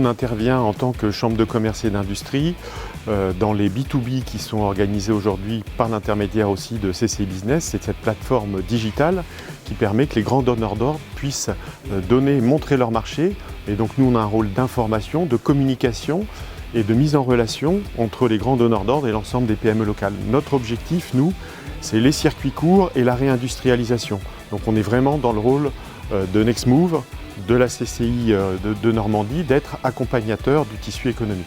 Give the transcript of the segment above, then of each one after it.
on intervient en tant que chambre de commerce et d'industrie dans les B2B qui sont organisés aujourd'hui par l'intermédiaire aussi de CCI Business. C'est cette plateforme digitale qui permet que les grands donneurs d'ordre puissent montrer leur marché. Et donc nous, on a un rôle d'information, de communication et de mise en relation entre les grands donneurs d'ordre et l'ensemble des PME locales. Notre objectif, nous, c'est les circuits courts et la réindustrialisation. Donc on est vraiment dans le rôle de Next Move, de la CCI de Normandie, d'être accompagnateur du tissu économique.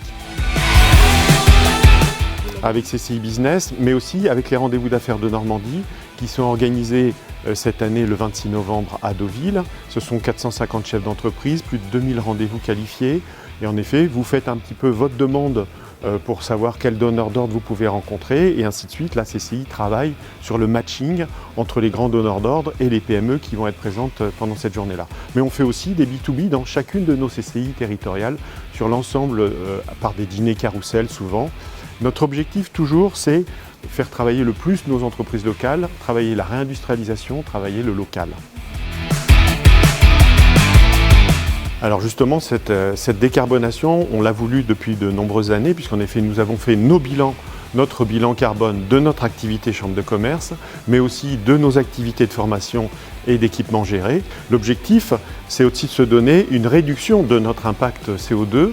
Avec CCI Business, mais aussi avec les rendez-vous d'affaires de Normandie qui sont organisés cette année le 26 novembre à Deauville. Ce sont 450 chefs d'entreprise, plus de 2000 rendez-vous qualifiés. Et en effet, vous faites un petit peu votre demande pour savoir quel donneur d'ordre vous pouvez rencontrer et ainsi de suite. La CCI travaille sur le matching entre les grands donneurs d'ordre et les PME qui vont être présentes pendant cette journée-là. Mais on fait aussi des B2B dans chacune de nos CCI territoriales sur l'ensemble par des dîners carousel souvent. Notre objectif toujours, c'est faire travailler le plus nos entreprises locales, travailler la réindustrialisation, travailler le local. Alors justement, cette décarbonation, on l'a voulu depuis de nombreuses années, puisqu'en effet, nous avons fait notre bilan carbone de notre activité chambre de commerce, mais aussi de nos activités de formation et d'équipement géré. L'objectif, c'est aussi de se donner une réduction de notre impact CO2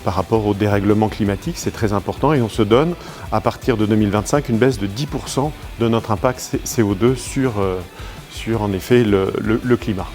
par rapport au dérèglement climatique, c'est très important, et on se donne à partir de 2025 une baisse de 10% de notre impact CO2 sur en effet le climat.